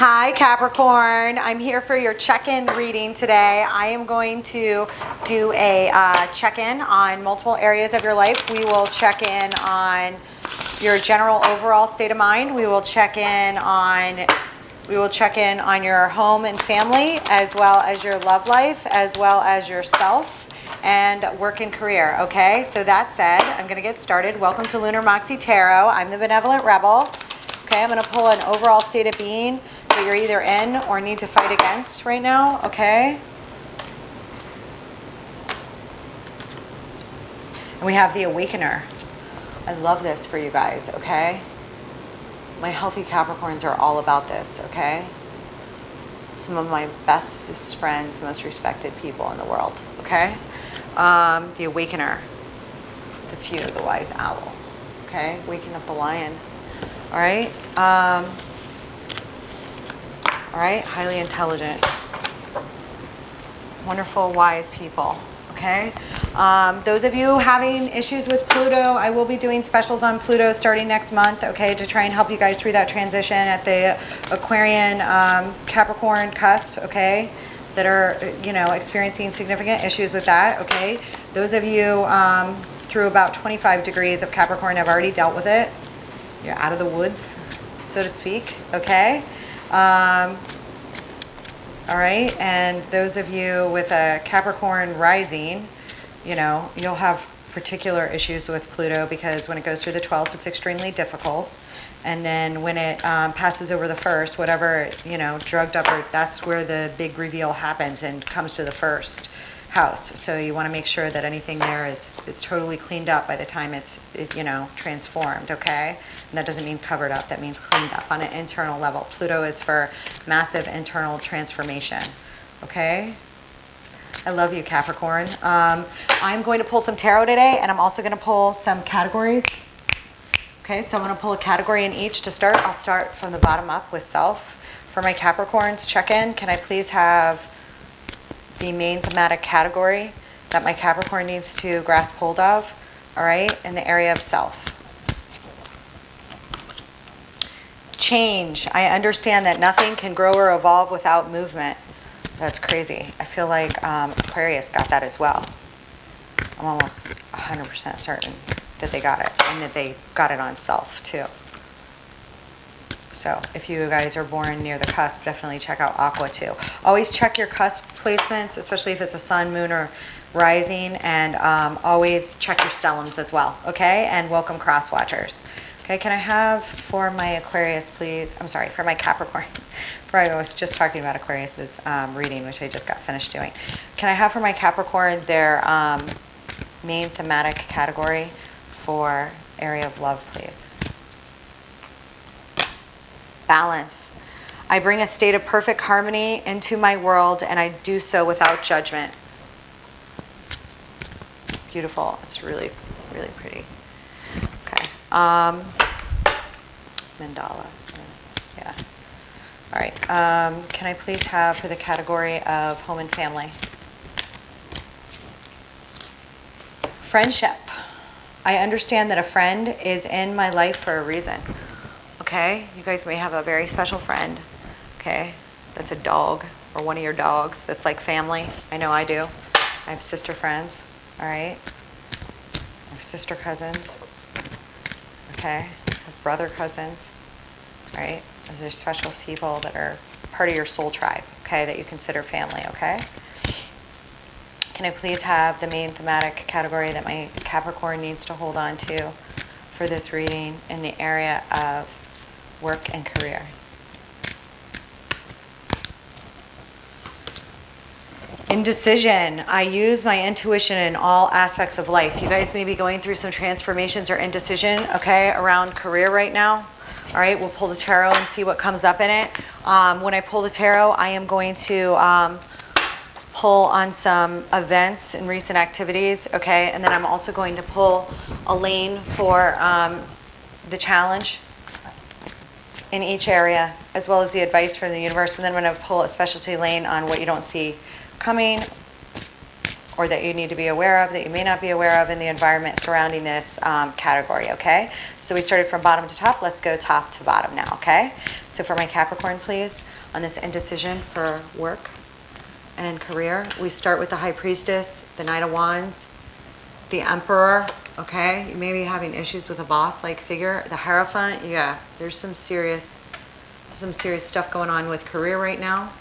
Hi Capricorn, I'm here for your check-in reading today. I am going to do a check-in on multiple areas of your life. We will check in on your general overall state of mind. We will check in on your home and family, as well as your love life, as well as yourself and work and career. Okay, so that said, I'm going to get started. Welcome to Lunar Moxie Tarot. I'm the Benevolent Rebel. Okay, I'm going to pull an overall state of being that you're either in or need to fight against right now, okay? And we have the Awakener. I love this for you guys, okay? My healthy Capricorns are all about this, okay? Some of my bestest friends, most respected people in the world, okay? The Awakener. That's you, the wise owl, okay? Waking up the lion. All right. All right. Highly intelligent, wonderful, wise people. Okay. Those of you having issues with Pluto, I will be doing specials on Pluto starting next month. Okay, to try and help you guys through that transition at the Aquarian Capricorn cusp. Okay, that are experiencing significant issues with that. Okay, those of you through about 25 degrees of Capricorn have already dealt with it. You're out of the woods, so to speak, okay? All right, and those of you with a Capricorn rising, you'll have particular issues with Pluto because when it goes through the 12th, it's extremely difficult. And then when it passes over the first, whatever, drugged up, that's where the big reveal happens and comes to the first house. So you want to make sure that anything there is totally cleaned up by the time it's transformed, okay? And that doesn't mean covered up, that means cleaned up on an internal level. Pluto is for massive internal transformation, okay? I love you, Capricorn. I'm going to pull some tarot today, and I'm also going to pull some categories. Okay, so I'm going to pull a category in each to start. I'll start from the bottom up with self. For my Capricorns check-in, can I please have the main thematic category that my Capricorn needs to grasp hold of, all right, in the area of self. Change. I understand that nothing can grow or evolve without movement. That's crazy. I feel like Aquarius got that as well. I'm almost 100% certain that they got it, and that they got it on self too. So if you guys are born near the cusp, definitely check out Aqua too. Always check your cusp placements, especially if it's a sun, moon, or rising, and always check your stellums as well, okay? And welcome cross watchers. Okay, can I have for my Aquarius, please? I'm sorry, for my Capricorn. I was just talking about Aquarius's reading, which I just got finished doing. Can I have for my Capricorn their main thematic category for area of love, please? Balance. I bring a state of perfect harmony into my world, and I do so without judgment. Beautiful. It's really, really pretty. Okay. Mandala. Yeah. All right. Can I please have for the category of home and family? Friendship. I understand that a friend is in my life for a reason. Okay, you guys may have a very special friend, okay, that's a dog or one of your dogs that's like family. I know I do. I have sister friends, all right? I have sister cousins, okay? I have brother cousins, right? Those are special people that are part of your soul tribe, okay, that you consider family, okay? Can I please have the main thematic category that my Capricorn needs to hold on to for this reading in the area of work and career? Indecision. I use my intuition in all aspects of life. You guys may be going through some transformations or indecision, okay, around career right now. All right, we'll pull the tarot and see what comes up in it. When I pull the tarot, I am going to pull on some events and recent activities, okay, and then I'm also going to pull a lane for the challenge in each area, as well as the advice from the universe, and then I'm going to pull a specialty lane on what you don't see coming, or that you need to be aware of, that you may not be aware of in the environment surrounding this category, okay? So we started from bottom to top. Let's go top to bottom now, okay? So for my Capricorn, please, on this indecision for work and career, we start with the High Priestess, the Knight of Wands, the Emperor, okay? You may be having issues with a boss-like figure. The Hierophant, yeah, there's some serious stuff going on with career right now,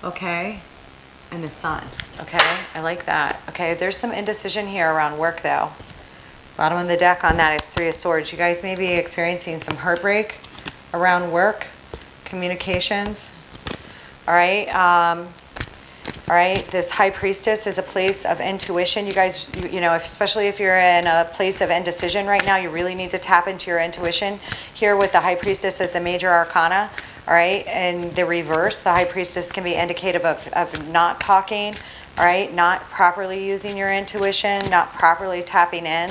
okay? And the Sun, okay? I like that, okay? There's some indecision here around work, though. Bottom of the deck on that is Three of Swords. You guys may be experiencing some heartbreak around work, communications, all right? All right, this High Priestess is a place of intuition. You guys, you know, especially if you're in a place of indecision right now, you really need to tap into your intuition. Here with the High Priestess as the major arcana, all right? And the reverse, the High Priestess can be indicative of not talking, all right? Not properly using your intuition, not properly tapping in,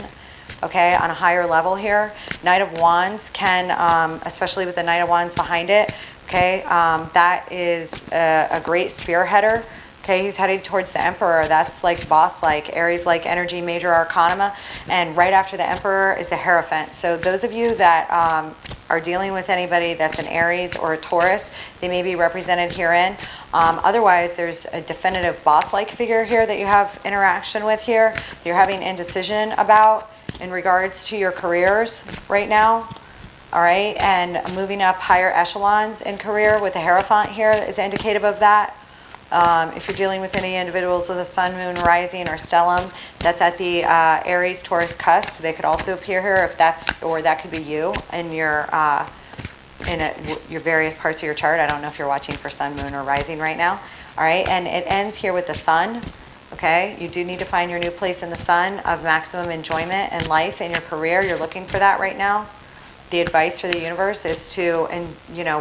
okay, on a higher level here. Knight of Wands can, especially with the Knight of Wands behind it, okay, that is a great spearheader. Okay, he's heading towards the Emperor. That's like boss-like, Aries-like energy, major arcana. And right after the Emperor is the Hierophant. So those of you that are dealing with anybody that's an Aries or a Taurus, they may be represented herein. Otherwise, there's a definitive boss-like figure here that you have interaction with here. You're having indecision about in regards to your careers right now. All right, and moving up higher echelons in career with the Hierophant here is indicative of that. If you're dealing with any individuals with a Sun, Moon, Rising, or Stellium, that's at the Aries, Taurus cusp. They could also appear here if that's, or that could be you in your your various parts of your chart. I don't know if you're watching for Sun, Moon, or Rising right now. All right, and it ends here with the Sun. Okay, you do need to find your new place in the Sun of maximum enjoyment in life and your career. You're looking for that right now. The advice for the universe is to,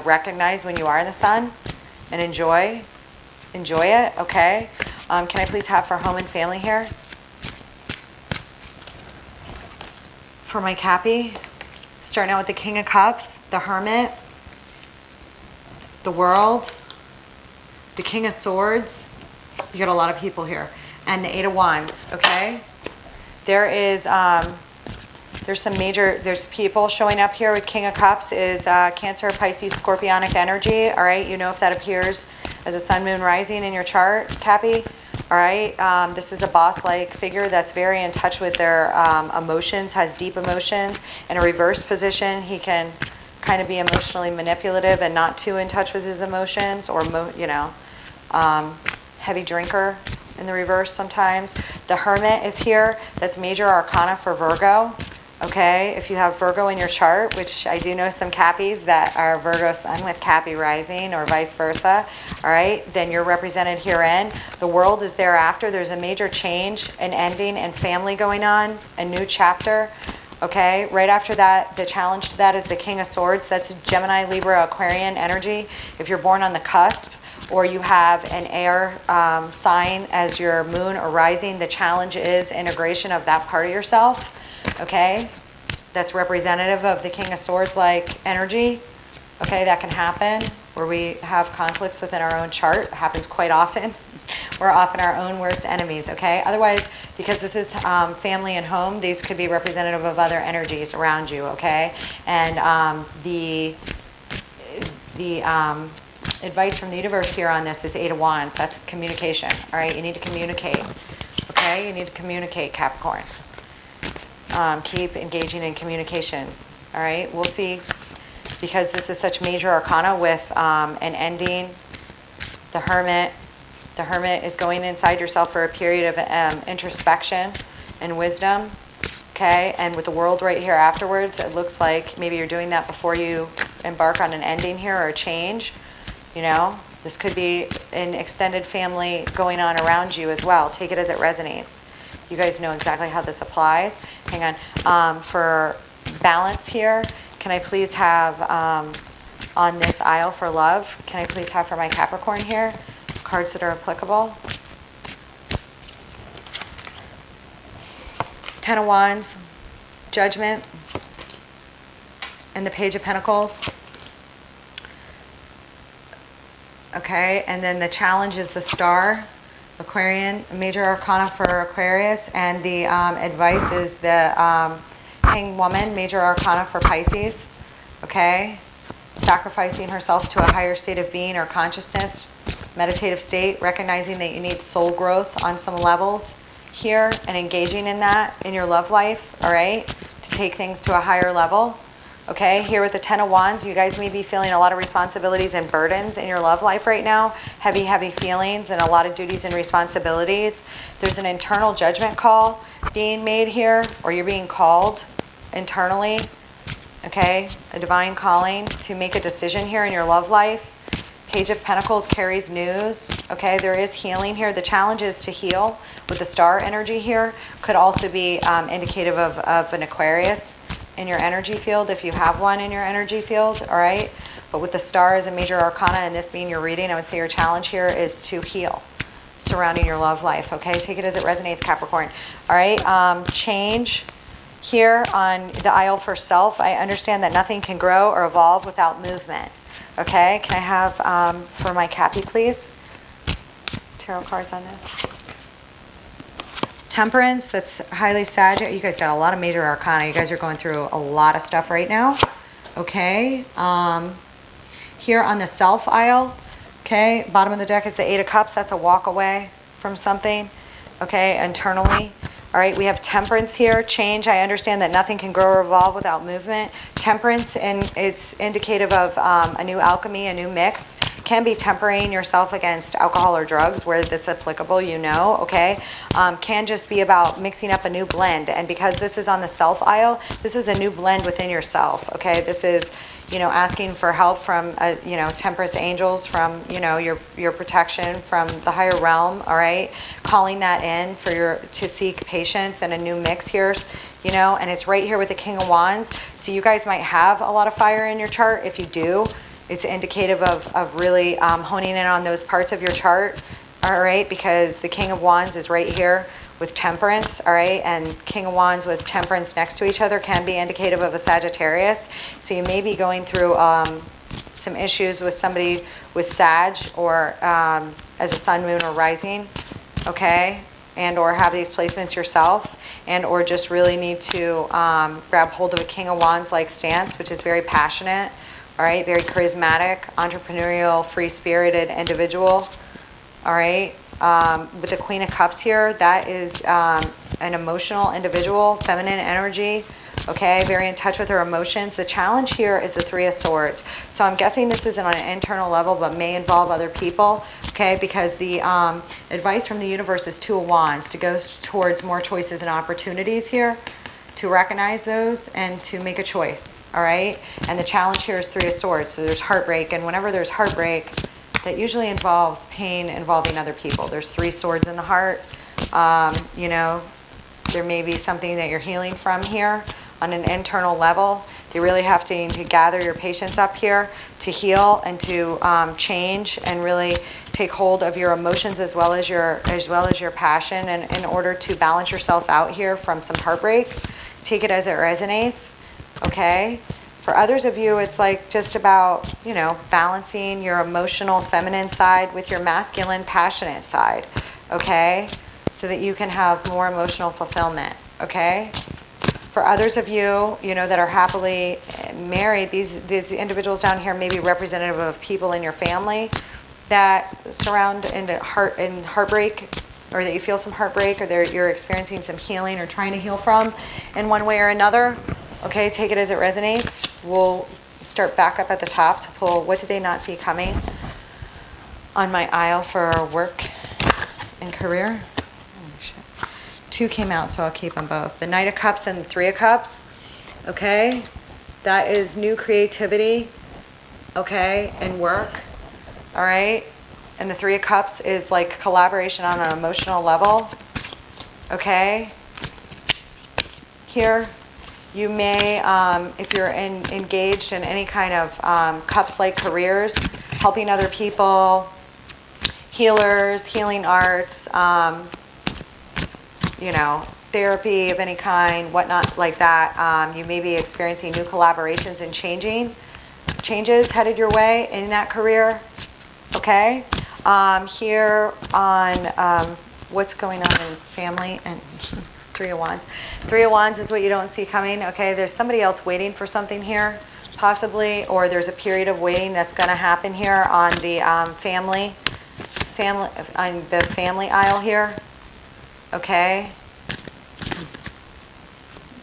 recognize when you are in the Sun and enjoy it, okay? Can I please have for home and family here? For my Cappy, starting out with the King of Cups, the Hermit, the World, the King of Swords. You got a lot of people here. And the Eight of Wands, okay? There is, there's people showing up here with King of Cups is Cancer, Pisces, Scorpionic energy, all right? You know if that appears as a Sun, Moon, Rising in your chart, Cappy, all right? This is a boss-like figure that's very in touch with their emotions, has deep emotions. In a reverse position, he can kind of be emotionally manipulative and not too in touch with his emotions, or, heavy drinker in the reverse sometimes. The Hermit is here. That's major arcana for Virgo. Okay, if you have Virgo in your chart, which I do know some Cappies that are Virgo Sun with Cappy Rising or vice versa, all right, then you're represented herein. The World is thereafter. There's a major change, an ending, and family going on, a new chapter. Okay, right after that, the challenge to that is the King of Swords. That's Gemini, Libra, Aquarian energy. If you're born on the cusp, or you have an air sign as your moon or rising, the challenge is integration of that part of yourself. Okay, that's representative of the King of Swords like energy. Okay, that can happen where we have conflicts within our own chart. It happens quite often. We're often our own worst enemies, okay? Otherwise, because this is family and home, these could be representative of other energies around you, okay? And the advice from the universe here on this is Eight of Wands. That's communication, all right? You need to communicate, okay? You need to communicate, Capricorn. Keep engaging in communication, all right? We'll see, because this is such major arcana with an ending. The Hermit is going inside yourself for a period of introspection and wisdom, okay? And with the World right here afterwards, it looks like maybe you're doing that before you embark on an ending here or a change, This could be an extended family going on around you as well. Take it as it resonates. You guys know exactly how this applies. Hang on. For balance here, can I please have on this aisle for love, can I please have for my Capricorn here, cards that are applicable? Ten of Wands, Judgment, and the Page of Pentacles. Okay, and then the challenge is the Star. Aquarian, major arcana for Aquarius, and the advice is the Hanged Woman, major arcana for Pisces, okay? Sacrificing herself to a higher state of being or consciousness, meditative state, recognizing that you need soul growth on some levels here and engaging in that in your love life, all right? To take things to a higher level. Okay, here with the Ten of Wands, you guys may be feeling a lot of responsibilities and burdens in your love life right now. Heavy, heavy feelings and a lot of duties and responsibilities. There's an internal judgment call being made here, or you're being called internally. Okay, a divine calling to make a decision here in your love life. Page of Pentacles carries news. Okay, there is healing here. The challenge is to heal with the star energy here. Could also be indicative of an Aquarius in your energy field, if you have one in your energy field, all right? But with the star as a major arcana and this being your reading, I would say your challenge here is to heal surrounding your love life, okay? Take it as it resonates, Capricorn. All right, change here on the aisle for self. I understand that nothing can grow or evolve without movement, okay? Can I have, for my Cappy, please? Tarot cards on this. Temperance, that's highly Sag. You guys got a lot of major arcana. You guys are going through a lot of stuff right now. Okay. Here on the self aisle, okay, bottom of the deck is the Eight of Cups. That's a walk away from something, okay, internally. All right, we have temperance here. Change, I understand that nothing can grow or evolve without movement. Temperance, and it's indicative of a new alchemy, a new mix. Can be tempering yourself against alcohol or drugs where that's applicable, you know, okay? Can just be about mixing up a new blend. And because this is on the self aisle, this is a new blend within yourself, okay? This is, you know, asking for help from, you know, temperance angels, from, you know, your protection from the higher realm, all right? Calling that in for to seek patience and a new mix here, you know, and it's right here with the King of Wands. So you guys might have a lot of fire in your chart. If you do, it's indicative of really honing in on those parts of your chart, all right? Because the King of Wands is right here with Temperance, all right? And King of Wands with Temperance next to each other can be indicative of a Sagittarius. So you may be going through some issues with somebody with Sag, or as a sun, moon, or rising, okay? And or have these placements yourself, and or just really need to grab hold of a King of Wands like stance, which is very passionate, all right, very charismatic, entrepreneurial, free-spirited individual, all right? With the Queen of Cups here, that is an emotional individual, feminine energy, okay, very in touch with her emotions. The challenge here is the Three of Swords. So I'm guessing this is on an internal level, but may involve other people, okay, because the advice from the universe is Two of Wands, to go towards more choices and opportunities here, to recognize those and to make a choice, all right? And the challenge here is Three of Swords, so there's heartbreak, and whenever there's heartbreak, that usually involves pain involving other people. There's three swords in the heart. You know, there may be something that you're healing from here on an internal level. You really have to gather your patience up here to heal and to change and really take hold of your emotions as well as your passion, and in order to balance yourself out here from some heartbreak. Take it as it resonates, okay? For others of you, it's like just about, you know, balancing your emotional feminine side with your masculine passionate side, okay? So that you can have more emotional fulfillment, okay? For others of you, you know, that are happily married, these individuals down here may be representative of people in your family that surround in heartbreak, or that you feel some heartbreak, or you're experiencing some healing or trying to heal from in one way or another. Okay, take it as it resonates. We'll start back up at the top to pull What Did They Not See Coming on my aisle for work and career. Oh, shit. Two came out, so I'll keep them both. The Knight of Cups and the Three of Cups. Okay, that is new creativity, okay, and work. All right, and the Three of Cups is like collaboration on an emotional level, okay? Here, you may, if you're engaged in any kind of cups-like careers, helping other people, healers, healing arts, you know, therapy of any kind, whatnot like that, you may be experiencing new collaborations and changes headed your way in that career. Okay, Here on what's going on in family and Three of Wands. Three of Wands is what you don't see coming. Okay, there's somebody else waiting for something here, possibly, or there's a period of waiting that's going to happen here on the family on the family aisle here. Okay,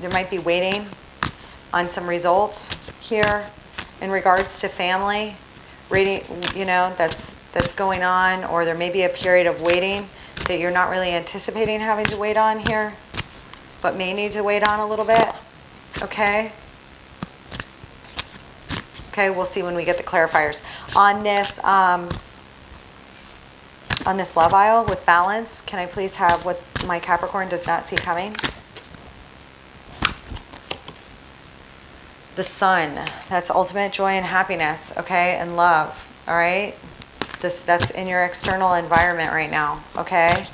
there might be waiting on some results here in regards to family reading, you know, that's going on, or there may be a period of waiting that you're not really anticipating having to wait on here, but may need to wait on a little bit. Okay. Okay, we'll see when we get the clarifiers on this love aisle with balance. Can I please have what my Capricorn does not see coming? The sun. That's ultimate joy and happiness, okay, and love. All right, that's in your external environment right now. Okay,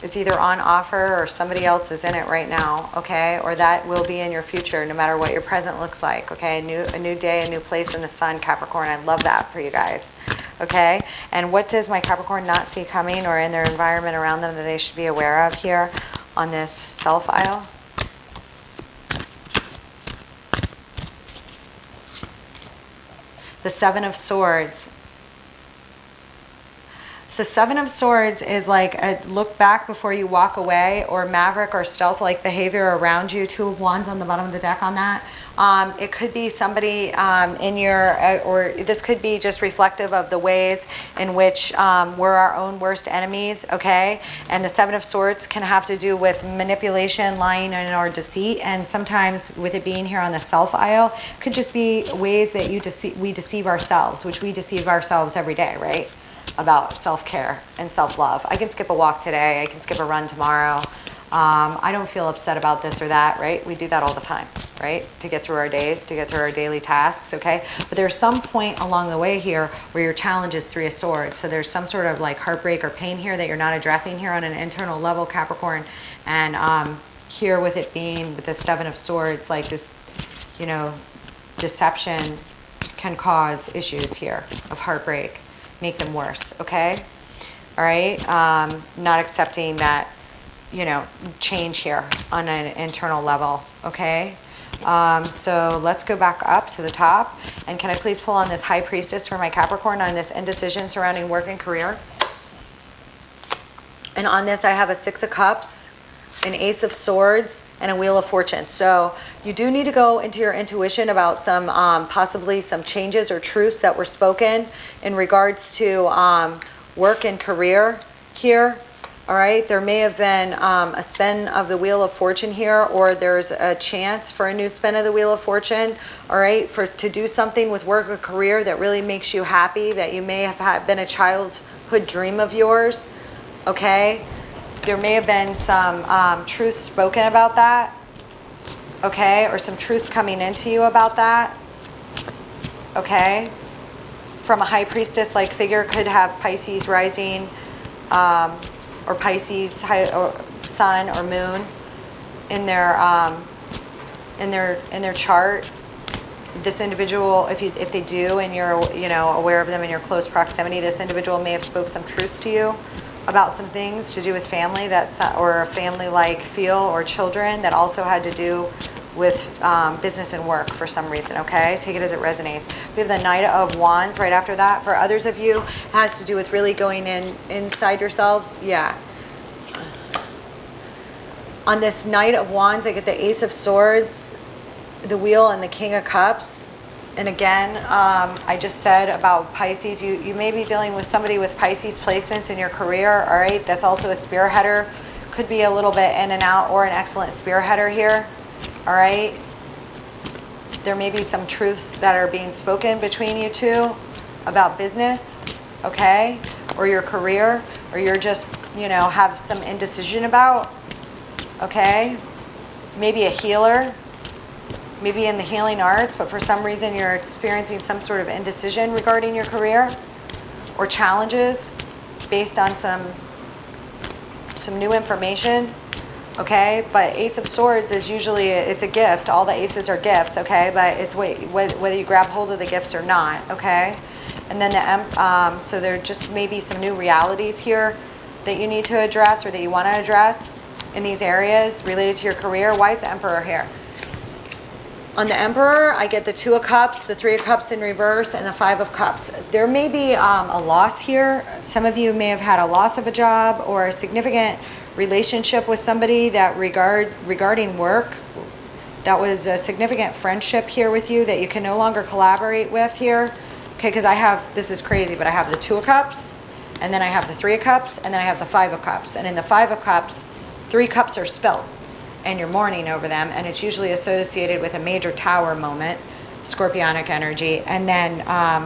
it's either on offer or somebody else is in it right now. Okay, or that will be in your future, no matter what your present looks like. Okay, a new day, a new place in the sun, Capricorn. I love that for you guys. Okay, and what does my Capricorn not see coming or in their environment around them that they should be aware of here on this self aisle? The Seven of Swords. So Seven of Swords is like a look back before you walk away, or maverick or stealth-like behavior around you. Two of Wands on the bottom of the deck on that. It could be somebody in your, or this could be just reflective of the ways in which we're our own worst enemies, okay? And the Seven of Swords can have to do with manipulation, lying, or deceit. And sometimes with it being here on the self aisle, could just be ways that we deceive ourselves, which we deceive ourselves every day, right? About self-care and self-love. I can skip a walk today. I can skip a run tomorrow. I don't feel upset about this or that, right? We do that all the time, right? To get through our days, to get through our daily tasks, okay? But there's some point along the way here where your challenge is Three of Swords. So there's some sort of like heartbreak or pain here that you're not addressing here on an internal level, Capricorn. And here with it being with the Seven of Swords, like this, you know, deception can cause issues here of heartbreak. Make them worse, okay? All right, not accepting that, you know, change here on an internal level, okay? So let's go back up to the top, and can I please pull on this High Priestess for my Capricorn on this indecision surrounding work and career? And on this I have a Six of Cups, an Ace of Swords, and a Wheel of Fortune. So you do need to go into your intuition about some possibly some changes or truths that were spoken in regards to work and career here. All right, there may have been a spin of the Wheel of Fortune here, or there's a chance for a new spin of the Wheel of Fortune. All right, to do something with work or career that really makes you happy, that you may have been a childhood dream of yours. Okay. There may have been some truths spoken about that, okay, or some truths coming into you about that, okay, from a High Priestess-like figure. Could have Pisces rising, or Pisces or sun or moon in their chart. This individual, if they do, and you're aware of them in your close proximity, this individual may have spoke some truths to you about some things to do with family, or a family-like feel, or children that also had to do with business and work for some reason, okay? Take it as it resonates. We have the Knight of Wands right after that. For others of you, it has to do with really going inside yourselves. Yeah. On this Knight of Wands, I get the Ace of Swords, the Wheel, and the King of Cups. And again, I just said about Pisces, you may be dealing with somebody with Pisces placements in your career, all right? That's also a spearheader. Could be a little bit in and out, or an excellent spearheader here, all right? There may be some truths that are being spoken between you two about business, okay? Or your career, or you're just, have some indecision about, okay? Maybe a healer. Maybe in the healing arts, but for some reason you're experiencing some sort of indecision regarding your career, or challenges based on some new information, okay? But Ace of Swords is usually, it's a gift. All the aces are gifts, okay? But it's whether you grab hold of the gifts or not, okay? And then so there just may be some new realities here that you need to address or that you want to address in these areas related to your career. Why is the Emperor here? On the Emperor, I get the 2 of Cups, the 3 of Cups in reverse, and the 5 of Cups. There may be a loss here. Some of you may have had a loss of a job or a significant relationship with somebody that regarding work. That was a significant friendship here with you that you can no longer collaborate with here. Okay, because I have, this is crazy, but I have the 2 of Cups, and then I have the 3 of Cups, and then I have the 5 of Cups. And in the 5 of Cups, 3 cups are spilt, and you're mourning over them, and it's usually associated with a major tower moment, scorpionic energy. And then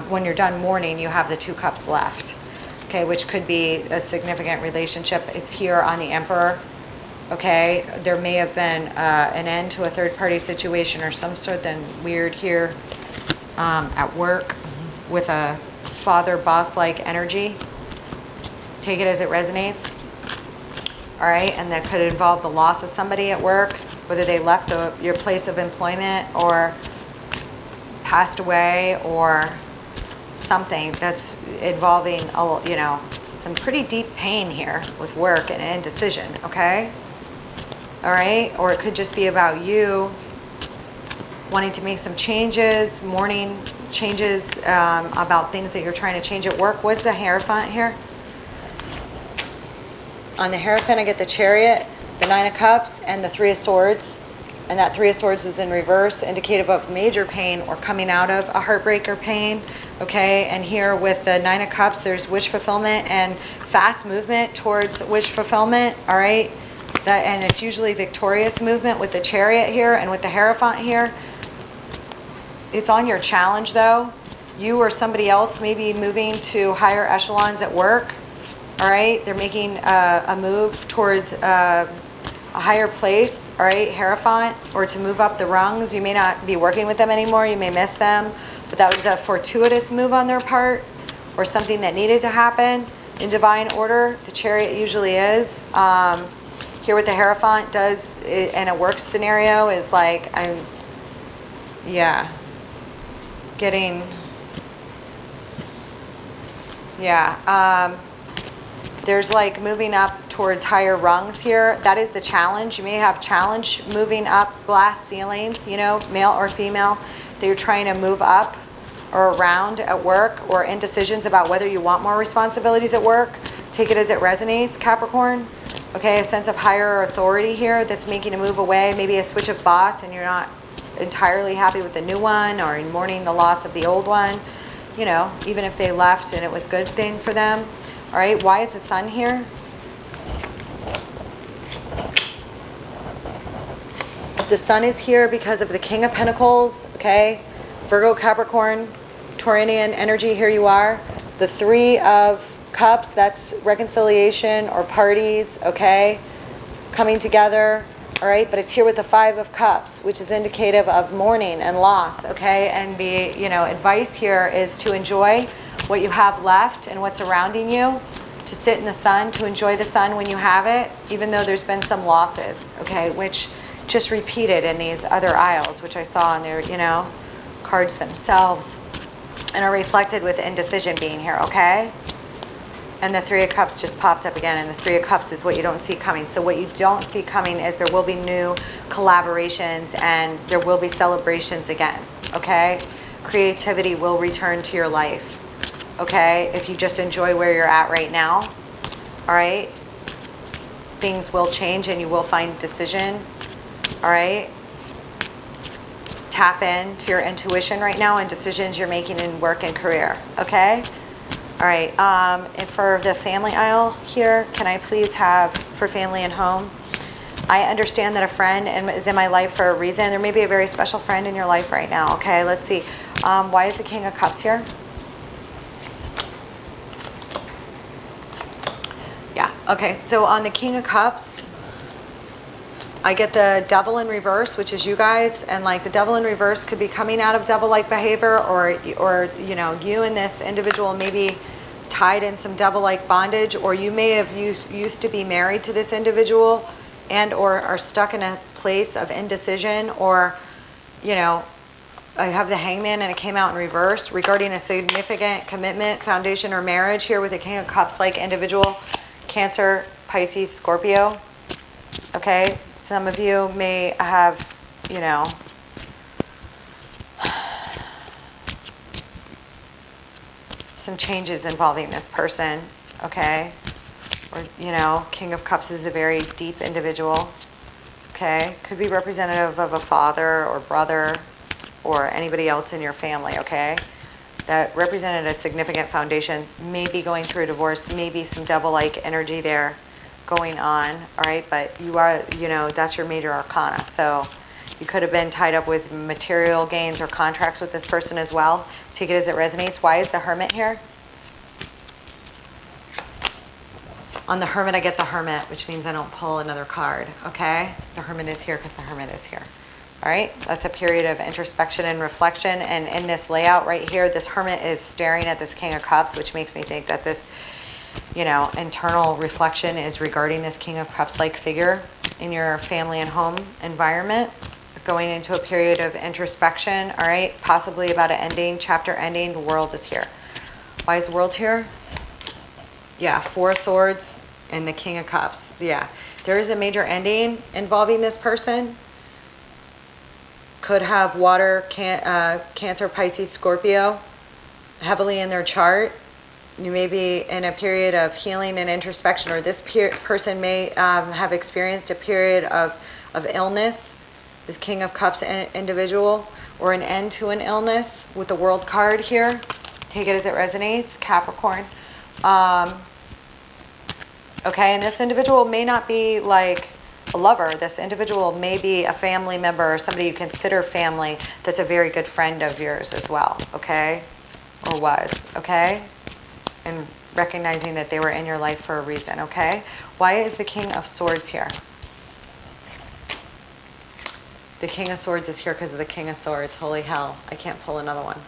when you're done mourning, you have the 2 cups left, okay, which could be a significant relationship. It's here on the Emperor, okay? There may have been an end to a third-party situation or some sort of weird here at work with a father boss-like energy. Take it as it resonates. All right, and that could involve the loss of somebody at work, whether they left your place of employment or passed away or something that's involving, you know, some pretty deep pain here with work and indecision, okay? All right, or it could just be about you wanting to make some changes, mourning changes about things that you're trying to change at work. What's the Hierophant here? On the Hierophant, I get the Chariot, the 9 of Cups, and the 3 of Swords. And that 3 of Swords is in reverse, indicative of major pain or coming out of a heartbreak or pain. Okay, and here with the 9 of Cups, there's wish fulfillment and fast movement towards wish fulfillment. All right, and it's usually victorious movement with the Chariot here and with the Hierophant here. It's on your challenge though. You or somebody else may be moving to higher echelons at work. All right, they're making a move towards a higher place, all right, Hierophant, or to move up the rungs. You may not be working with them anymore, you may miss them, but that was a fortuitous move on their part or something that needed to happen in divine order. The Chariot usually is. Here with the Hierophant does, in a work scenario, is like, there's like moving up towards higher rungs here. That is the challenge. You may have challenge moving up glass ceilings, you know, male or female, that you're trying to move up or around at work, or indecisions about whether you want more responsibilities at work. Take it as it resonates, Capricorn. Okay, a sense of higher authority here that's making a move away, maybe a switch of boss and you're not entirely happy with the new one, or in mourning the loss of the old one, you know, even if they left and it was a good thing for them. All right, why is the Sun here? The Sun is here because of the King of Pentacles, okay? Virgo, Capricorn, Taurian energy, here you are. The 3 of Cups, that's reconciliation or parties, okay? Coming together. All right, but it's here with the 5 of Cups, which is indicative of mourning and loss, okay? And the, you know, advice here is to enjoy what you have left and what's surrounding you, to sit in the sun, to enjoy the sun when you have it, even though there's been some losses, okay? Which just repeated in these other aisles, which I saw in their, you know, cards themselves, and are reflected with indecision being here, okay? And the 3 of Cups just popped up again, and the 3 of Cups is what you don't see coming. So what you don't see coming is there will be new collaborations and there will be celebrations again, okay? Creativity will return to your life, okay? If you just enjoy where you're at right now, all right? Things will change and you will find decision, all right? Tap into your intuition right now and decisions you're making in work and career, okay? All right, and for the family aisle here, can I please have for family and home? I understand that a friend is in my life for a reason. There may be a very special friend in your life right now, okay? Let's see. Why is the King of Cups here? Yeah, okay, so on the King of Cups, I get the Devil in reverse, which is you guys, and like the Devil in reverse could be coming out of devil-like behavior, or you know, you and this individual may be tied in some devil-like bondage, or you may have used to be married to this individual and or are stuck in a place of indecision, or you know, I have the Hangman and it came out in reverse regarding a significant commitment, foundation, or marriage here with a King of Cups like individual, Cancer, Pisces, Scorpio. Okay, some of you may have, you know, some changes involving this person, okay? Or, you know, King of Cups is a very deep individual, okay? Could be representative of a father or brother or anybody else in your family, okay? That represented a significant foundation, maybe going through a divorce, maybe some devil-like energy there going on, all right? But you are, you know, that's your major arcana. So you could have been tied up with material gains or contracts with this person as well. Take it as it resonates. Why is the Hermit here? On the Hermit, I get the Hermit, which means I don't pull another card, okay? The Hermit is here because the Hermit is here. All right, that's a period of introspection and reflection. And in this layout right here, this Hermit is staring at this King of Cups, which makes me think that this, you know, internal reflection is regarding this King of Cups-like figure in your family and home environment, going into a period of introspection, all right? Possibly about an ending, chapter ending. The World is here. Why is the World here? Yeah, Four of Swords and the King of Cups. Yeah, there is a major ending involving this person. Could have water, Cancer, Pisces, Scorpio heavily in their chart. You may be in a period of healing and introspection, or this person may have experienced a period of illness, this King of Cups individual, or an end to an illness with the World card here. Take it as it resonates, Capricorn. Okay, and this individual may not be like a lover. This individual may be a family member or somebody you consider family that's a very good friend of yours as well, okay? Or was, okay? And recognizing that they were in your life for a reason, okay? Why is the King of Swords here? The King of Swords is here because of the King of Swords. Holy hell, I can't pull another one.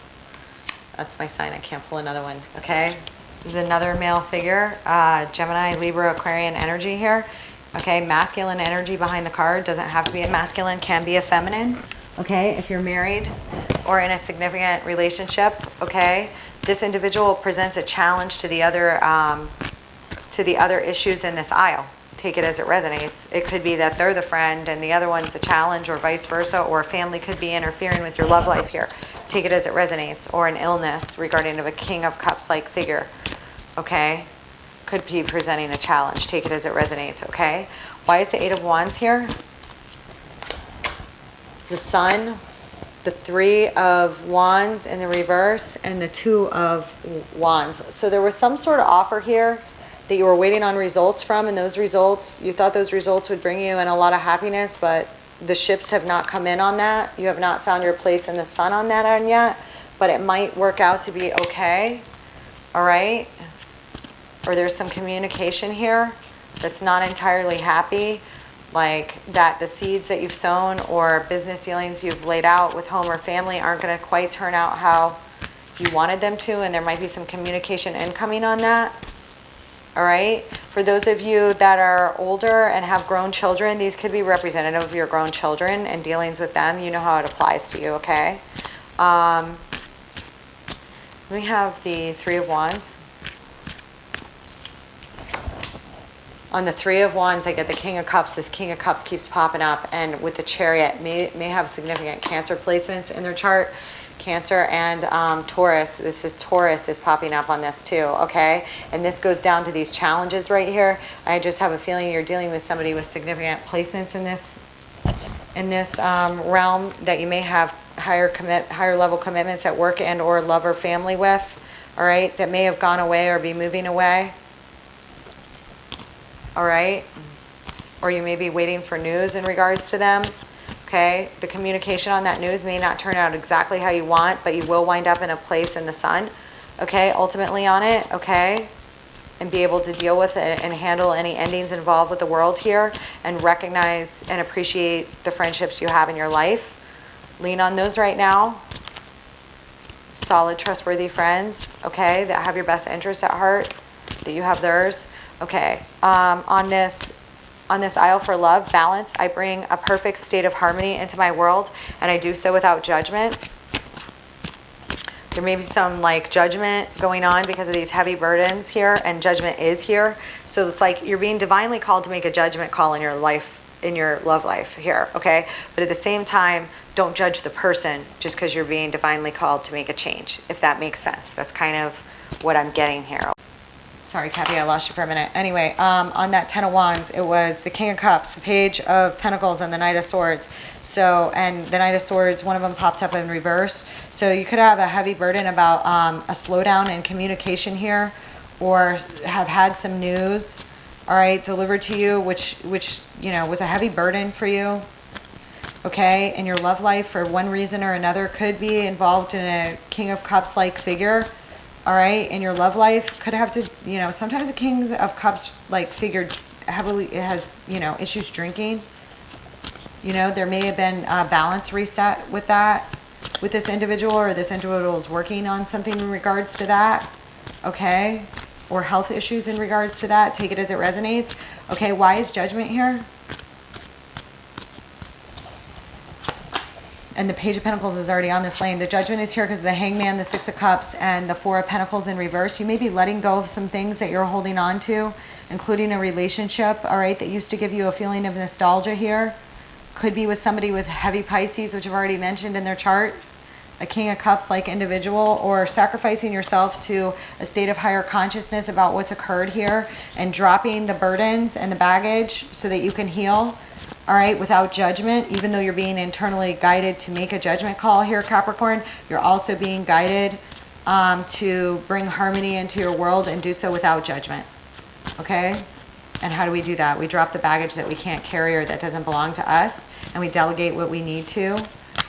That's my sign, I can't pull another one, okay? This is another male figure, Gemini, Libra, Aquarian energy here. Okay, masculine energy behind the card. Doesn't have to be a masculine, can be a feminine. Okay, if you're married or in a significant relationship, okay, this individual presents a challenge to the other issues in this aisle. Take it as it resonates. It could be that they're the friend and the other one's the challenge, or vice versa, or a family could be interfering with your love life here. Take it as it resonates. Or an illness regarding of a King of Cups like figure. Okay, could be presenting a challenge. Take it as it resonates, okay? Why is the Eight of Wands here? The Sun, the Three of Wands in the reverse, and the Two of Wands. So there was some sort of offer here that you were waiting on results from, and those results, you thought those results would bring you in a lot of happiness, but the ships have not come in on that. You have not found your place in the sun on that end yet, but it might work out to be okay, all right? Or there's some communication here that's not entirely happy, like that the seeds that you've sown or business dealings you've laid out with home or family aren't going to quite turn out how you wanted them to, and there might be some communication incoming on that. All right, for those of you that are older and have grown children, these could be representative of your grown children and dealings with them. You know how it applies to you, okay? We have the Three of Wands. On the Three of Wands, I get the King of Cups. This King of Cups keeps popping up, and with the Chariot, may have significant Cancer placements in their chart. Cancer and Taurus. This is Taurus is popping up on this too, okay? And this goes down to these challenges right here. I just have a feeling you're dealing with somebody with significant placements in this realm that you may have higher level commitments at work and or love or family with, all right? That may have gone away or be moving away. All right, or you may be waiting for news in regards to them, okay? The communication on that news may not turn out exactly how you want, but you will wind up in a place in the sun, okay, ultimately on it, okay? And be able to deal with it and handle any endings involved with the world here, and recognize and appreciate the friendships you have in your life. Lean on those right now. Solid, trustworthy friends, okay, that have your best interest at heart, that you have theirs. Okay, on this aisle for love, balance, I bring a perfect state of harmony into my world, and I do so without judgment. There may be some like judgment going on because of these heavy burdens here, and judgment is here. So it's like you're being divinely called to make a judgment call in your life, in your love life here, okay? But at the same time, don't judge the person just because you're being divinely called to make a change, if that makes sense. That's kind of what I'm getting here. Sorry, Cappy, I lost you for a minute. Anyway, on that 10 of Wands, it was the King of Cups, the Page of Pentacles, and the Knight of Swords. So, and the Knight of Swords, one of them popped up in reverse. So you could have a heavy burden about a slowdown in communication here, or have had some news, all right, delivered to you, which you know, was a heavy burden for you. Okay, in your love life, for one reason or another, could be involved in a King of Cups like figure. All right, in your love life, could have to, you know, sometimes a King of Cups like figure heavily has, you know, issues drinking. You know, there may have been a balance reset with that, with this individual, or this individual is working on something in regards to that. Okay, or health issues in regards to that. Take it as it resonates. Okay, why is Judgment here? And the Page of Pentacles is already on this lane. The Judgment is here because of the Hangman, the Six of Cups, and the Four of Pentacles in reverse. You may be letting go of some things that you're holding on to, including a relationship, all right, that used to give you a feeling of nostalgia here. Could be with somebody with heavy Pisces, which I've already mentioned in their chart. A King of Cups like individual, or sacrificing yourself to a state of higher consciousness about what's occurred here and dropping the burdens and the baggage so that you can heal, all right, without judgment. Even though you're being internally guided to make a judgment call here, Capricorn, you're also being guided to bring harmony into your world and do so without judgment, okay? And how do we do that? We drop the baggage that we can't carry or that doesn't belong to us, and we delegate what we need to,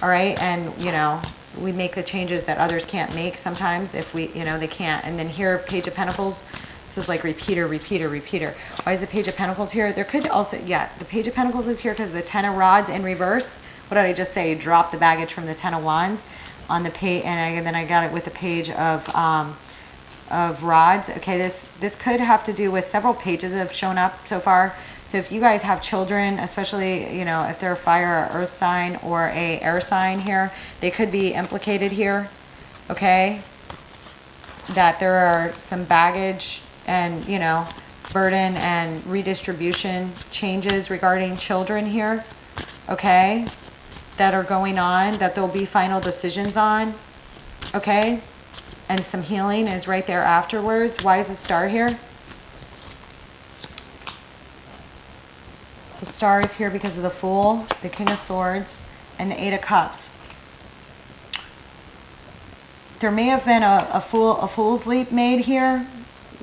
all right? And, you know, we make the changes that others can't make sometimes if we, you know, they can't. And then here, Page of Pentacles, this is like repeater, repeater, repeater. Why is the Page of Pentacles here? There could also, yeah, the Page of Pentacles is here because of the 10 of Rods in reverse. What did I just say? Drop the baggage from the 10 of Wands on the page, and then I got it with the Page of Rods. Okay, this could have to do with several pages that have shown up so far. So if you guys have children, especially, you know, if they're a fire or earth sign or a air sign here, they could be implicated here, okay? That there are some baggage and, you know, burden and redistribution changes regarding children here, okay? That are going on, that there'll be final decisions on, okay? And some healing is right there afterwards. Why is the Star here? The Star is here because of the Fool, the King of Swords, and the Eight of Cups. There may have been a fool's leap made here,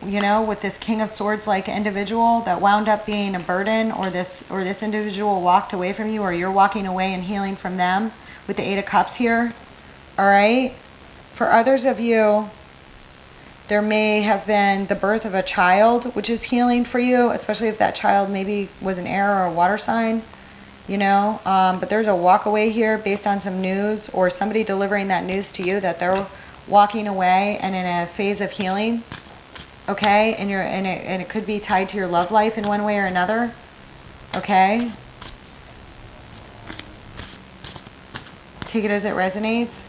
you know, with this King of Swords like individual that wound up being a burden, or this individual walked away from you, or you're walking away and healing from them with the Eight of Cups here. All right. For others of you, there may have been the birth of a child, which is healing for you, especially if that child maybe was an air or a water sign, you know. But there's a walk away here based on some news, or somebody delivering that news to you that they're walking away and in a phase of healing, okay? And it could be tied to your love life in one way or another, okay? Take it as it resonates.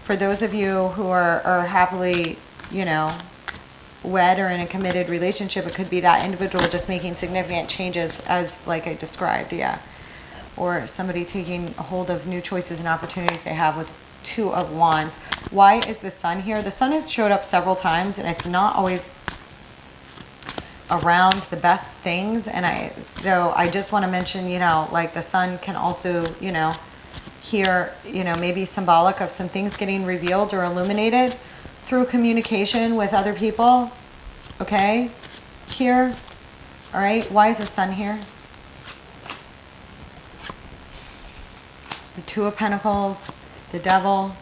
For those of you who are happily, you know, wed or in a committed relationship, it could be that individual just making significant changes as like I described, yeah. Or somebody taking hold of new choices and opportunities they have with Two of Wands. Why is the Sun here? The Sun has showed up several times, and it's not always around the best things. And so I just want to mention, you know, like the Sun can also, you know, here, you know, maybe symbolic of some things getting revealed or illuminated through communication with other people, okay, here, all right? Why is the Sun here? The Two of Pentacles, the Devil,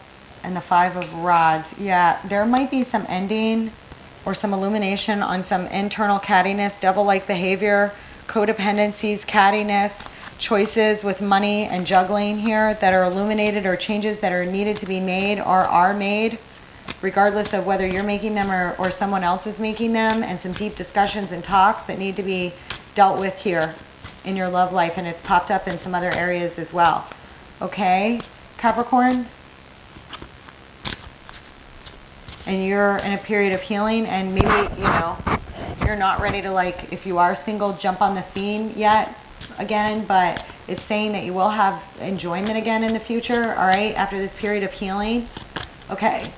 and the Five of Rods. Yeah, there might be some ending or some illumination on some internal cattiness, devil-like behavior, codependencies, cattiness, choices with money and juggling here that are illuminated, or changes that are needed to be made or are made, regardless of whether you're making them or someone else is making them, and some deep discussions and talks that need to be dealt with here in your love life, and it's popped up in some other areas as well. Okay, Capricorn? and you're in a period of healing, and maybe, you know, you're not ready to, like, if you are single, jump on the scene yet again, but it's saying that you will have enjoyment again in the future, all right, after this period of healing. Okay.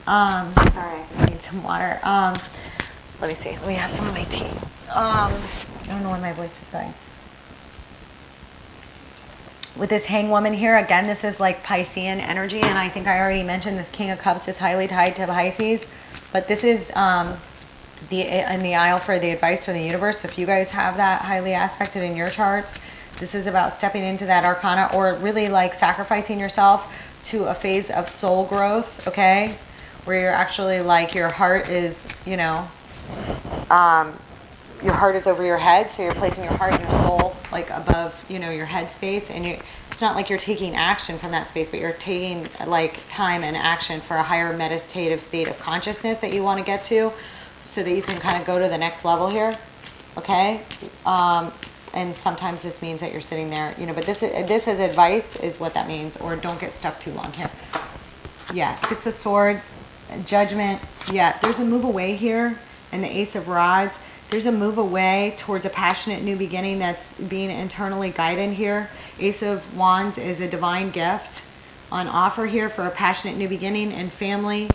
Sorry, I need some water. Let me see. Let me have some of my tea. I don't know where my voice is going. With this hang woman here, again, this is like Piscean energy, and I think I already mentioned this King of Cups is highly tied to Pisces, but this is in the aisle for the advice from the universe. So if you guys have that highly aspected in your charts, this is about stepping into that arcana, or really like sacrificing yourself to a phase of soul growth, okay? Where you're actually like, your heart is, you know, your heart is over your head, so you're placing your heart and your soul like above, you know, your head space, and it's not like you're taking action from that space, but you're taking like time and action for a higher meditative state of consciousness that you want to get to, so that you can kind of go to the next level here, okay? And sometimes this means that you're sitting there, you know, but this as advice is what that means, or don't get stuck too long here. Yeah, Six of Swords, Judgment. Yeah, there's a move away here, and the Ace of Rods. There's a move away towards a passionate new beginning that's being internally guided here. Ace of Wands is a divine gift on offer here for a passionate new beginning in family,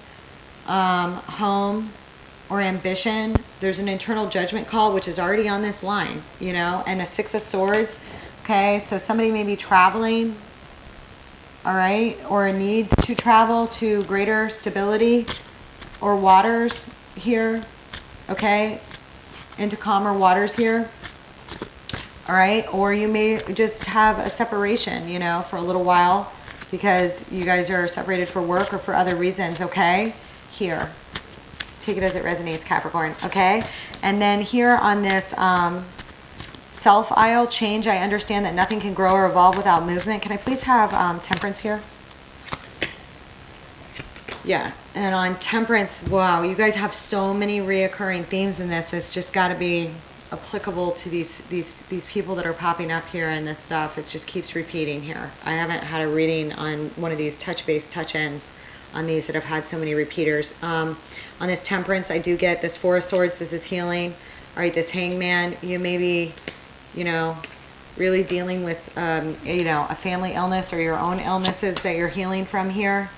home, or ambition. There's an internal judgment call, which is already on this line, you know, and a Six of Swords. Okay, so somebody may be traveling, all right, or a need to travel to greater stability or waters here, okay, into calmer waters here, all right, or you may just have a separation, you know, for a little while because you guys are separated for work or for other reasons, okay, here. Take it as it resonates, Capricorn, okay? And then here on this self aisle, change, I understand that nothing can grow or evolve without movement. Can I please have Temperance here? Yeah, and on Temperance, wow, you guys have so many reoccurring themes in this. It's just got to be applicable to these people that are popping up here and this stuff. It just keeps repeating here. I haven't had a reading on one of these touch-based touch-ends on these that have had so many repeaters. On this Temperance, I do get this Four of Swords. This is healing. All right, this Hangman, you may be, you know, really dealing with, you know, a family illness or your own illnesses that you're healing from here.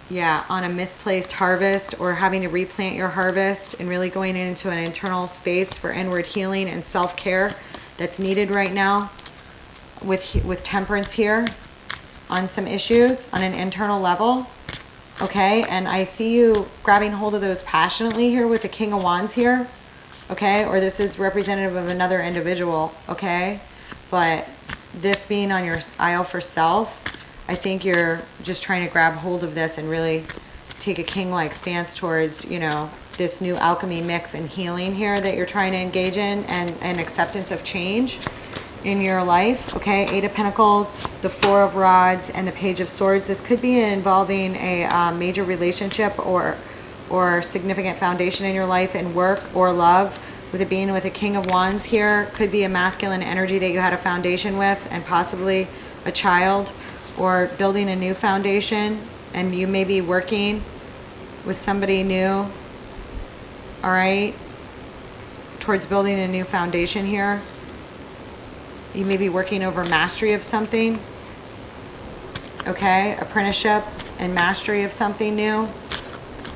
Yeah, on a misplaced harvest, or having to replant your harvest and really going into an internal space for inward healing and self-care that's needed right now with Temperance here on some issues on an internal level. Okay, and I see you grabbing hold of those passionately here with the King of Wands here, okay, or this is representative of another individual, okay, but this being on your aisle for self, I think you're just trying to grab hold of this and really take a king-like stance towards, you know, this new alchemy mix and healing here that you're trying to engage in, and acceptance of change in your life, okay? Eight of Pentacles, the Four of Rods, and the Page of Swords. This could be involving a major relationship or significant foundation in your life in work or love. With it being with a King of Wands here, could be a masculine energy that you had a foundation with, and possibly a child, or building a new foundation, and you may be working with somebody new, all right, towards building a new foundation here. You may be working over mastery of something, okay, apprenticeship and mastery of something new,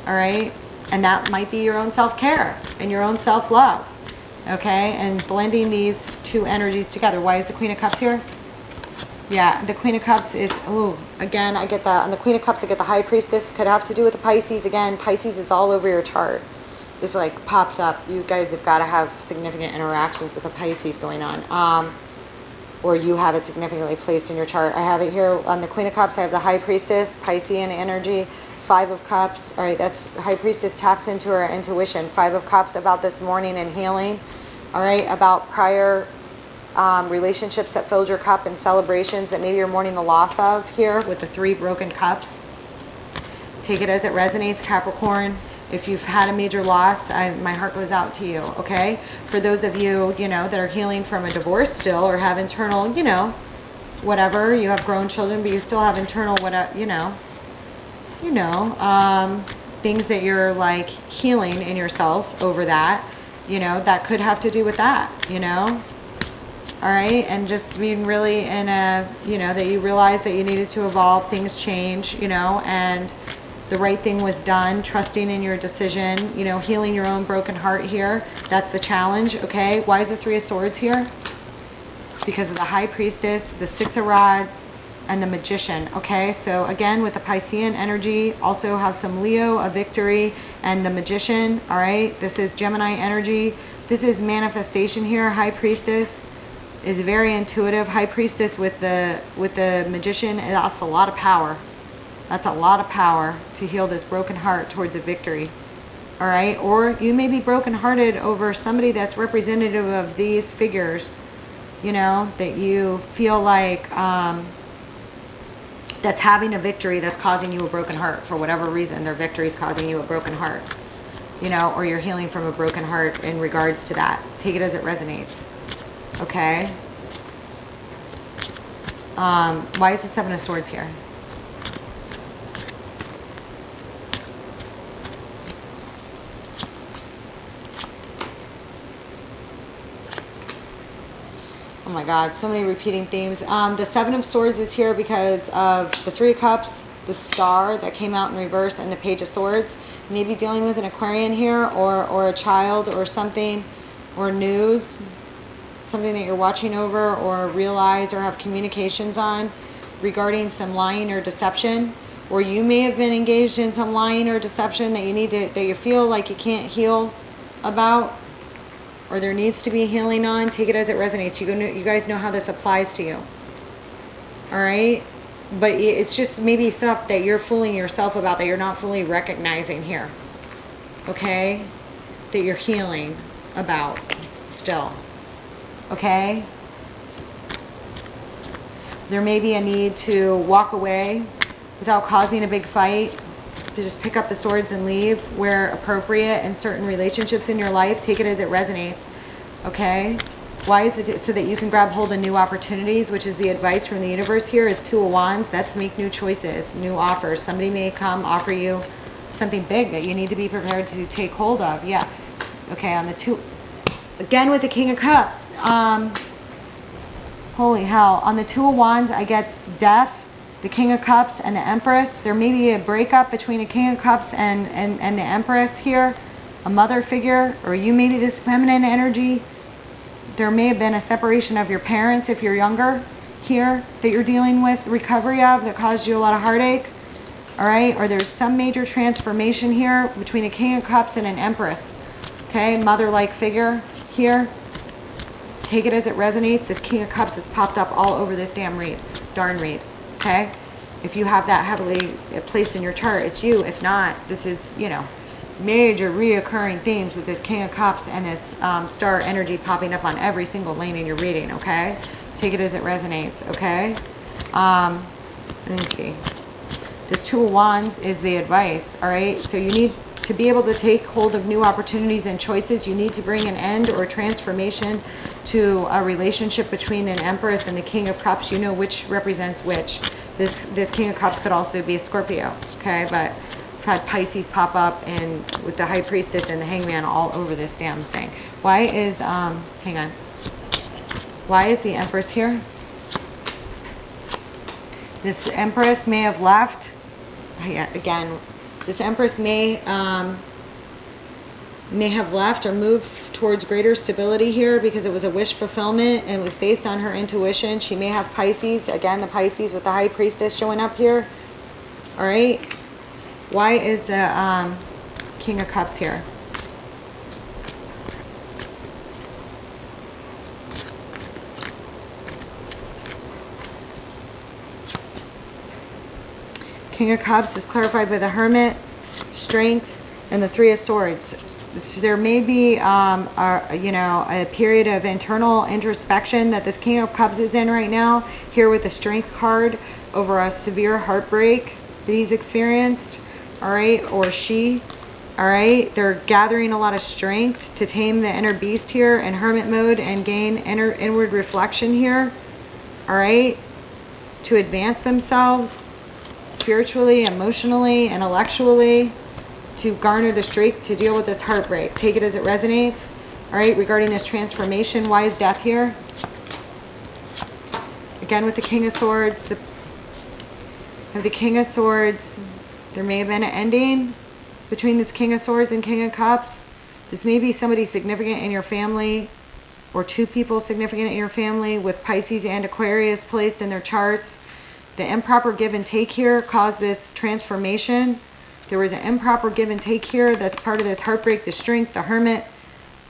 all right, and that might be your own self-care and your own self-love, okay, and blending these two energies together. Why is the Queen of Cups here? Yeah, the Queen of Cups is, oh, again, I get that. On the Queen of Cups, I get the High Priestess. Could have to do with the Pisces. Again, Pisces is all over your chart. This like popped up. You guys have got to have significant interactions with the Pisces going on. Or you have it significantly placed in your chart. I have it here on the Queen of Cups. I have the High Priestess, Piscean energy, Five of Cups. All right, that's High Priestess taps into her intuition. Five of Cups about this mourning and healing. All right, about prior relationships that filled your cup and celebrations that maybe you're mourning the loss of here with the Three Broken Cups. Take it as it resonates, Capricorn. If you've had a major loss, my heart goes out to you, okay? For those of you, you know, that are healing from a divorce still, or have internal, you know, whatever, you have grown children, but you still have internal, whatever, things that you're like healing in yourself over that, you know, that could have to do with that, you know. All right, and just being really in a, you know, that you realize that you needed to evolve, things change, you know, and the right thing was done, trusting in your decision, you know, healing your own broken heart here. That's the challenge, okay? Why is the Three of Swords here? Because of the High Priestess, the Six of Rods, and the Magician, okay? So again, with the Piscean energy, also have some Leo, a Victory, and the Magician, all right? This is Gemini energy. This is manifestation here. High Priestess is very intuitive. High Priestess with the Magician, that's a lot of power. That's a lot of power to heal this broken heart towards a victory. All right, or you may be brokenhearted over somebody that's representative of these figures, you know, that you feel like that's having a victory that's causing you a broken heart for whatever reason. Their victory is causing you a broken heart, you know, or you're healing from a broken heart in regards to that. Take it as it resonates. Okay. Why is the Seven of Swords here? Oh my God, so many repeating themes. The Seven of Swords is here because of the Three of Cups, the Star that came out in reverse, and the Page of Swords. Maybe dealing with an Aquarian here, or a child, or something, or news, something that you're watching over, or realize, or have communications on regarding some lying or deception. Or you may have been engaged in some lying or deception that you need to, that you feel like you can't heal about, or there needs to be healing on. Take it as it resonates. You guys know how this applies to you. All right? But it's just maybe stuff that you're fooling yourself about that you're not fully recognizing here. Okay? That you're healing about still. Okay? There may be a need to walk away without causing a big fight, to just pick up the swords and leave where appropriate in certain relationships in your life. Take it as it resonates. Okay? Why is it? So that you can grab hold of new opportunities, which is the advice from the universe here, is Two of Wands. That's make new choices, new offers. Somebody may come offer you something big that you need to be prepared to take hold of. Yeah. Okay, on the two, again with the King of Cups. Holy hell. On the Two of Wands, I get death, the King of Cups, and the Empress. There may be a breakup between a King of Cups and the Empress here, a mother figure, or you may be this feminine energy. There may have been a separation of your parents if you're younger here that you're dealing with recovery of that caused you a lot of heartache. All right, or there's some major transformation here between a King of Cups and an Empress. Okay, mother-like figure here. Take it as it resonates. This King of Cups has popped up all over this darn read. Okay, if you have that heavily placed in your chart, it's you. If not, this is, you know, major reoccurring themes with this King of Cups and this star energy popping up on every single lane in your reading. Okay, take it as it resonates. Okay, let me see. This Two of Wands is the advice. All right, so you need to be able to take hold of new opportunities and choices. You need to bring an end or transformation to a relationship between an Empress and the King of Cups. You know which represents which. This King of Cups could also be a Scorpio, okay? But I've had Pisces pop up and with the High Priestess and the Hangman all over this damn thing. Why is, hang on. Why is the Empress here? This Empress may have left. Yeah, again, this Empress may have left or moved towards greater stability here because it was a wish fulfillment and it was based on her intuition. She may have Pisces, again, the Pisces with the High Priestess showing up here. All right. Why is the King of Cups here? King of Cups is clarified by the Hermit, Strength, and the Three of Swords. There may be, a period of internal introspection that this King of Cups is in right now, here with the Strength card, over a severe heartbreak that he's experienced, all right, or she, all right. They're gathering a lot of strength to tame the inner beast here in Hermit mode and gain inward reflection here, all right, to advance themselves spiritually, emotionally, intellectually, to garner the strength to deal with this heartbreak. Take it as it resonates. All right, regarding this transformation, why is death here? Again, with the King of Swords, the King of Swords, there may have been an ending between this King of Swords and King of Cups. This may be somebody significant in your family, or two people significant in your family with Pisces and Aquarius placed in their charts. The improper give and take here caused this transformation. There was an improper give and take here that's part of this heartbreak, the strength, the hermit,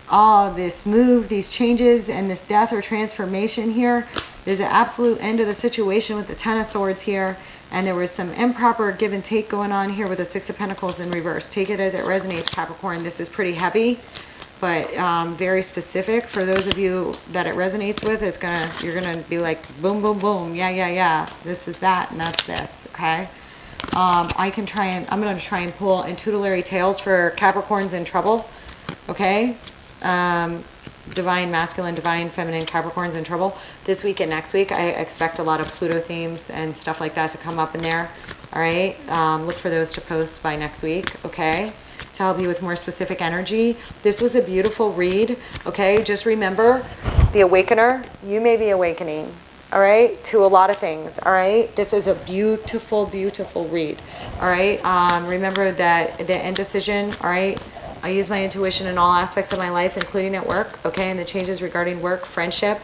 all this move, these changes, and this death or transformation here. There's an absolute end of the situation with the Ten of Swords here, and there was some improper give and take going on here with the Six of Pentacles in reverse. Take it as it resonates, Capricorn. This is pretty heavy, but very specific. For those of you that it resonates with, you're gonna be like, boom, boom, boom, yeah. This is that, and that's this, okay? I'm gonna try and pull in tutelary tales for Capricorns in trouble, okay? Divine masculine, divine feminine Capricorns in trouble. This week and next week, I expect a lot of Pluto themes and stuff like that to come up in there. All right, look for those to post by next week, okay, to help you with more specific energy. This was a beautiful read, okay? Just remember, the Awakener, you may be awakening, all right, to a lot of things, all right? This is a beautiful, beautiful read, all right? Remember that the indecision, all right? I use my intuition in all aspects of my life, including at work, okay? And the changes regarding work, friendship.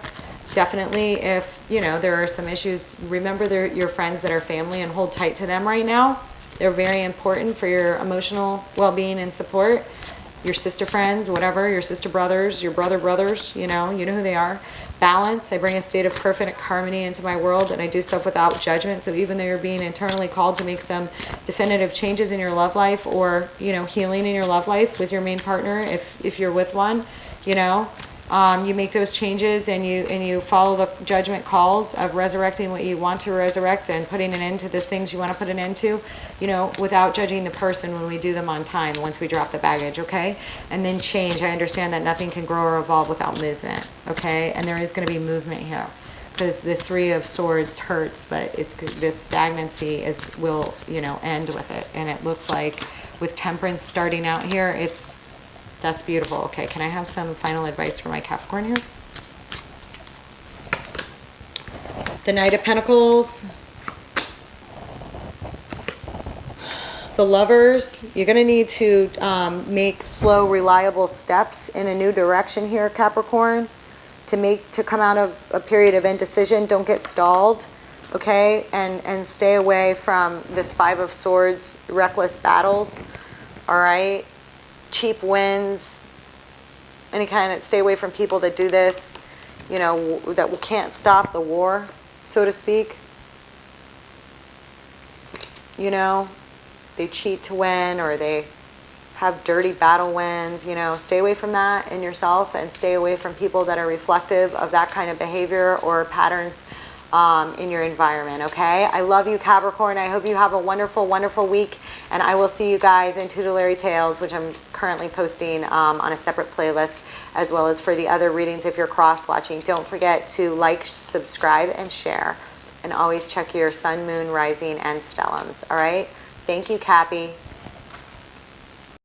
Definitely, if, you know, there are some issues, remember they're your friends that are family and hold tight to them right now. They're very important for your emotional well-being and support. Your sister friends, whatever, your sister brothers, your brother brothers, you know who they are. Balance, I bring a state of perfect harmony into my world, and I do stuff without judgment. So even though you're being internally called to make some definitive changes in your love life, or, you know, healing in your love life with your main partner, if you're with one, you know, you make those changes, and you follow the judgment calls of resurrecting what you want to resurrect and putting an end to these things you want to put an end to, you know, without judging the person when we do them on time, once we drop the baggage, okay? And then change. I understand that nothing can grow or evolve without movement, okay? And there is going to be movement here, because this Three of Swords hurts, but it's this stagnancy will, you know, end with it. And it looks like with Temperance starting out here, that's beautiful. Okay, can I have some final advice for my Capricorn here? The Knight of Pentacles. The Lovers. You're going to need to make slow, reliable steps in a new direction here, Capricorn, to come out of a period of indecision. Don't get stalled, okay? And stay away from this Five of Swords, reckless battles, all right? Cheap wins, any kind of, stay away from people that do this, you know, that can't stop the war, so to speak. You know, they cheat to win, or they have dirty battle wins, you know. Stay away from that in yourself, and stay away from people that are reflective of that kind of behavior or patterns in your environment, okay? I love you, Capricorn. I hope you have a wonderful, wonderful week, and I will see you guys in Tutelary Tales, which I'm currently posting on a separate playlist, as well as for the other readings if you're cross-watching. Don't forget to like, subscribe, and share, and always check your sun, moon, rising, and stellums, all right? Thank you, Cappy.